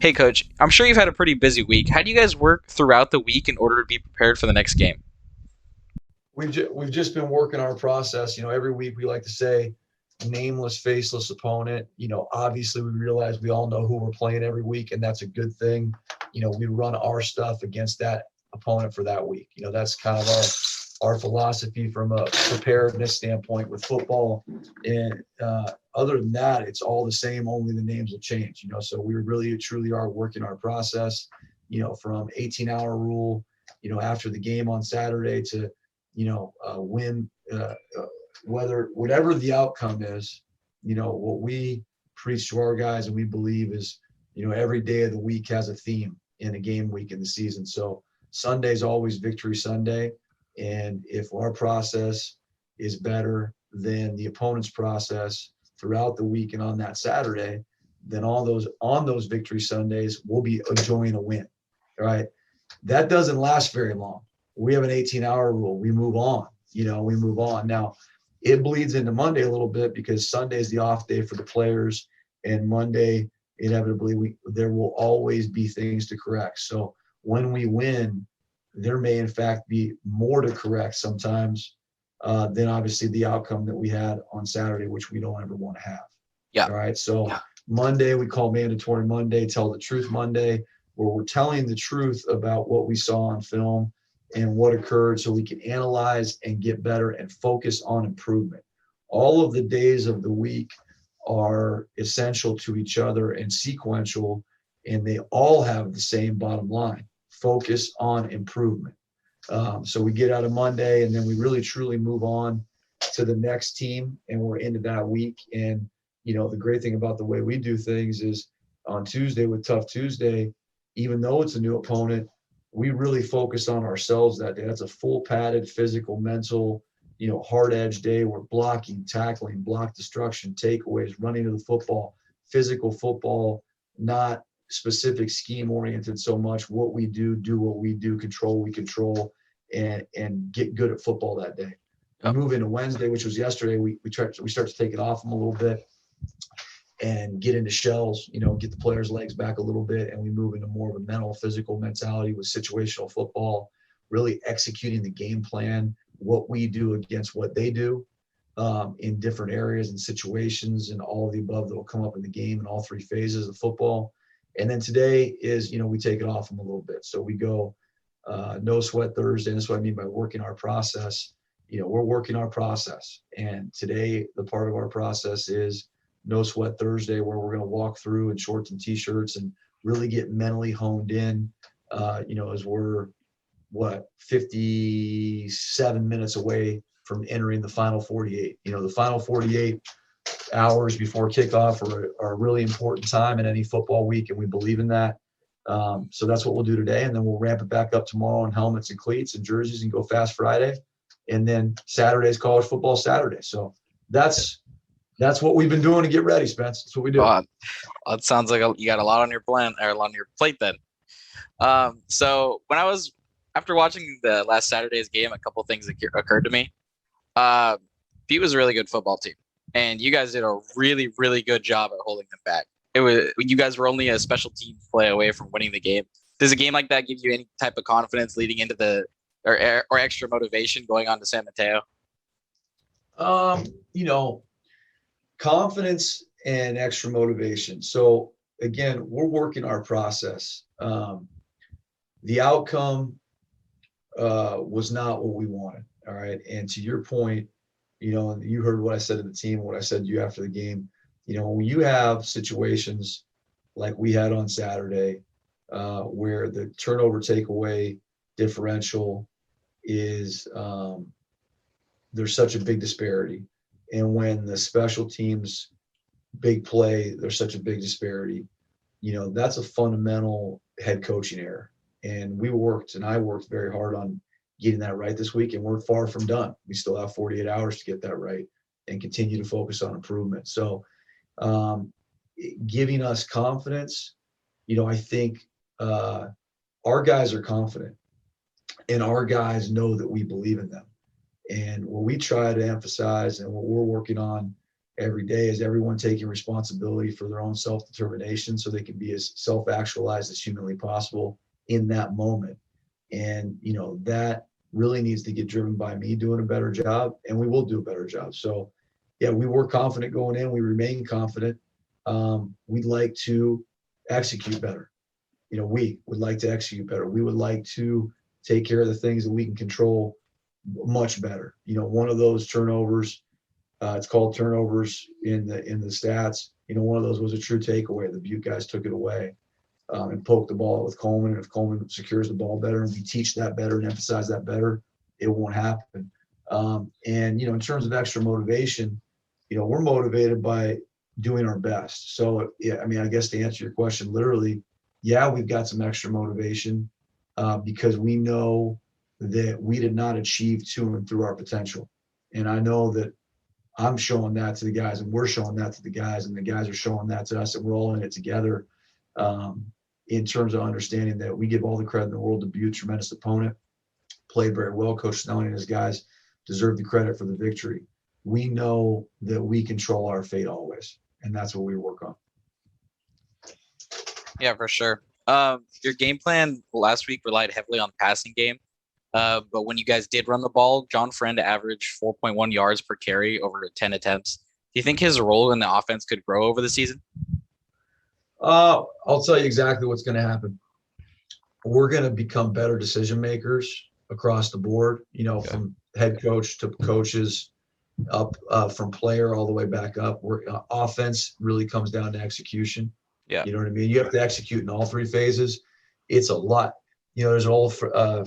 Hey, Coach, I'm sure you've had a pretty busy week. How do you guys work throughout the week in order to be prepared for the next game? We've just been working our process. Every week we like to say nameless, faceless opponent. Obviously we realize we all know who we're playing every week, and that's a good thing. We run our stuff against that opponent for that week. That's kind of our philosophy from a preparedness standpoint with football. And other than that, it's all the same. Only the names will change. So we really truly are working our process. From 18-hour rule. After the game on Saturday to win, whatever the outcome is, what we preach to our guys and we believe is, every day of the week has a theme in a game week in the season. So Sunday's always Victory Sunday. And if our process is better than the opponent's process throughout the week and on that Saturday, then on those Victory Sundays, we'll be enjoying a win. All right. That doesn't last very long. We have an 18-hour rule. We move on. We move on. Now, it bleeds into Monday a little bit because Sunday is the off day for the players, and Monday, inevitably, there will always be things to correct. So when we win, there may in fact be more to correct sometimes than obviously the outcome that we had on Saturday, which we don't ever want to have. Yeah. All right. So Monday, we call Mandatory Monday, Tell the Truth Monday, where we're telling the truth about what we saw on film and what occurred so we can analyze and get better and focus on improvement. All of the days of the week are essential to each other and sequential, and they all have the same bottom line: focus on improvement. So we get out of Monday, and then we really truly move on to the next team, and we're into that week. And the great thing about the way we do things is on Tuesday with Tough Tuesday, even though it's a new opponent, we really focus on ourselves that day. That's a full padded physical, mental, hard edge day. We're blocking, tackling, block destruction, takeaways, running to the football, physical football, not specific scheme oriented so much. What we do what we do, control we control, and get good at football that day. We Yep. move into Wednesday, which was yesterday. We start to take it off them a little bit and get into shells, get the players' legs back a little bit, and we move into more of a mental, physical mentality with situational football, really executing the game plan, what we do against what they do in different areas and situations, and all of the above that will come up in the game in all three phases of football. And then today is, we take it off them a little bit. So we go no sweat Thursday. And that's what I mean by working our process. We're working our process. And today, the part of our process is no sweat Thursday, where we're going to walk through in shorts and t-shirts and really get mentally honed in, as we're 57 minutes away from entering the final 48. The final 48 hours before kickoff are a really important time in any football week, and we believe in that. So that's what we'll do today, and then we'll ramp it back up tomorrow in helmets and cleats and jerseys and go fast Friday, and then Saturday's college football Saturday. So that's what we've been doing to get ready, Spence. That's what we do. Well, it sounds like you got a lot on your plan or a lot on your plate then. So after watching the last Saturday's game, a couple things that occurred to me. Butte was a really good football team, and you guys did a really, really good job at holding them back. You guys were only a special teams play away from winning the game. Does a game like that give you any type of confidence leading into or extra motivation going on to San Mateo? Confidence and extra motivation. So again, we're working our process. The outcome was not what we wanted. All right. And to your point, you heard what I said to the team, what I said to you after the game. When you have situations like we had on Saturday, where the turnover takeaway differential is there's such a big disparity. And when the special teams big play, there's such a big disparity, that's a fundamental head coaching error. And I worked very hard on getting that right this week, and we're far from done. We still have 48 hours to get that right and continue to focus on improvement. So giving us confidence, I think our guys are confident, and our guys know that we believe in them. And what we try to emphasize and what we're working on every day? Is everyone taking responsibility for their own self-determination so they can be as self-actualized as humanly possible in that moment? And, that really needs to get driven by me doing a better job, and we will do a better job. So, yeah, we were confident going in. We remain confident. We'd like to execute better. We would like to execute better. We would like to take care of the things that we can control much better. One of those turnovers, it's called turnovers in the stats. One of those was a true takeaway. The Butte guys took it away and poked the ball with Coleman. And if Coleman secures the ball better and we teach that better and emphasize that better, it won't happen. And in terms of extra motivation, we're motivated by doing our best. So, yeah, I guess to answer your question, literally, yeah, we've got some extra motivation because we know that we did not achieve to and through our potential. And I know that I'm showing that to the guys, and we're showing that to the guys, and the guys are showing that to us, and we're all in it together in terms of understanding that we give all the credit in the world to Butte, tremendous opponent, played very well. Coach Snelling and his guys deserve the credit for the victory. We know that we control our fate always, and that's what we work on. Yeah, for sure. Your game plan last week relied heavily on the passing game. But when you guys did run the ball, John Friend averaged 4.1 yards per carry over 10 attempts. Do you think his role in the offense could grow over the season? I'll tell you exactly what's going to happen. We're going to become better decision makers across the board, from head coach to coaches, up from player all the way back up. Offense really comes down to execution. Yeah. You know what I mean? You have to execute in all three phases. It's a lot. There's an old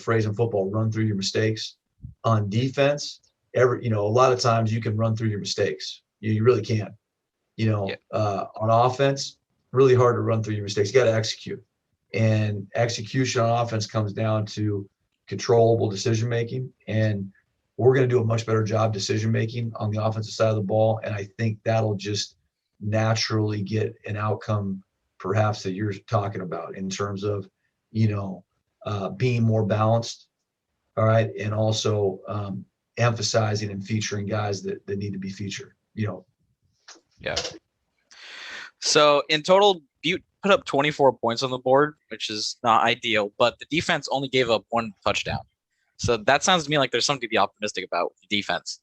phrase in football, run through your mistakes. On defense, a lot of times you can run through your mistakes. You really can. On offense, really hard to run through your mistakes. You got to execute. And execution on offense comes down to controllable decision-making. And we're going to do a much better job decision-making on the offensive side of the ball. And I think that'll just naturally get an outcome perhaps that you're talking about in terms of, being more balanced. All right. And also emphasizing and featuring guys that need to be featured, Yeah. So in total, Butte put up 24 points on the board, which is not ideal, but the defense only gave up one touchdown. So that sounds to me like there's something to be optimistic about with the defense.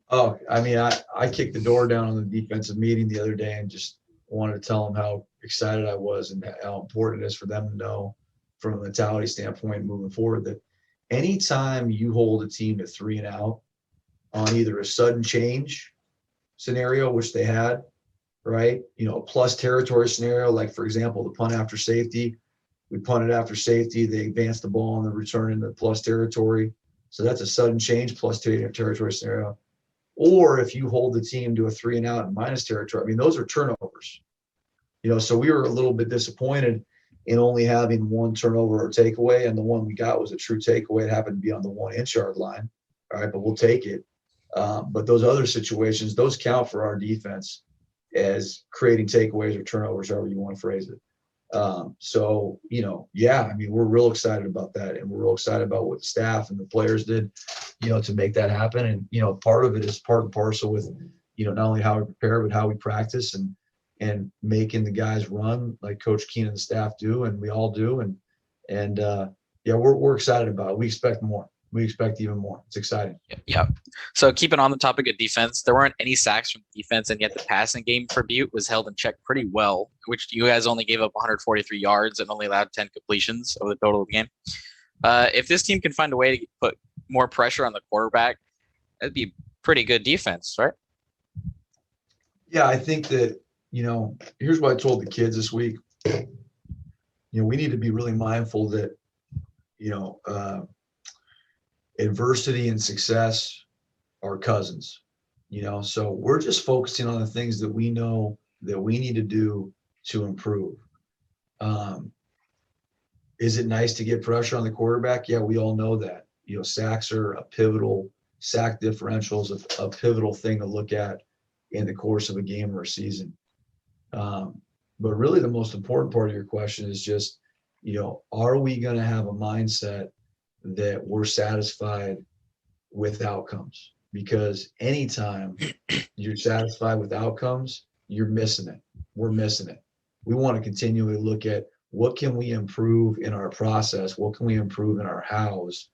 Oh, I kicked the door down on the defensive meeting the other day and just wanted to tell them how excited I was and how important it is for them to know from a mentality standpoint moving forward that anytime you hold a team to 3 and out on either a sudden change scenario, which they had, right? A plus territory scenario, like for example, the punt after safety, we punted after safety, they advanced the ball on the return into plus territory. So that's a sudden change plus territory scenario. Or if you hold the team to a 3 and out and minus territory, those are turnovers. So we were a little bit disappointed in only having one turnover or takeaway, and the one we got was a true takeaway. It happened to be on the 1 inch yard line. All right, but we'll take it. But those other situations, those count for our defense as creating takeaways or turnovers, however you want to phrase it. So, we're real excited about that, and we're real excited about what the staff and the players did, to make that happen. And, part of it is part and parcel with, not only how we prepare, but how we practice and making the guys run like Coach Keen and the staff do, and we all do. And we're excited about it. We expect more. We expect even more. It's exciting. Yeah. So keeping on the topic of defense, there weren't any sacks from defense, and yet the passing game for Butte was held in check pretty well, which you guys only gave up 143 yards and only allowed 10 completions over the total of the game. If this team can find a way to put more pressure on the quarterback, that'd be pretty good defense, right? Yeah, I think that, here's what I told the kids this week. We need to be really mindful that, adversity and success are cousins, so we're just focusing on the things that we know that we need to do to improve. Is it nice to get pressure on the quarterback? Yeah, we all know that. Sacks are a pivotal, sack differentials a pivotal thing to look at in the course of a game or a season. But really the most important part of your question is just, are we going to have a mindset that we're satisfied with outcomes? because anytime you're satisfied with outcomes, you're missing it. We're missing it. We want to continually look at what can we improve in our process? What can we improve in our hows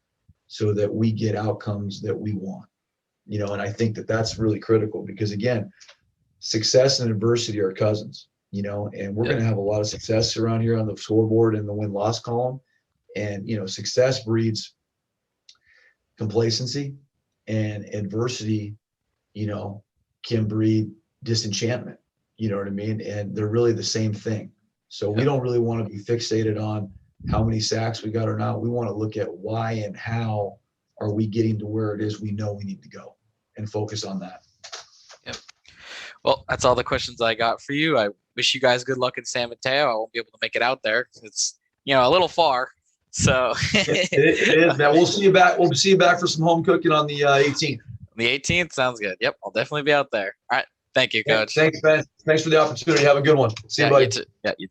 so that we get outcomes that we want? And I think that that's really critical because, again, success and adversity are cousins, and we're going to have a lot of success around here on the scoreboard in the win-loss column. And, success breeds complacency, and adversity, can breed disenchantment. You know what I mean? And they're really the same thing. So we don't really want to be fixated on how many sacks we got or not. We want to look at why and how are we getting to where it is we know we need to go and focus on that. Yep. Well, that's all the questions I got for you. I wish you guys good luck in San Mateo. I won't be able to make it out there. It's, a little far. So it is, man. We'll see you back. We'll see you back for some home cooking on the 18th. The 18th sounds good. Yep, I'll definitely be out there. All right. Thank you, Coach. Thanks, Ben. Thanks for the opportunity. Have a good one. See you, buddy. You too. Yeah, you too.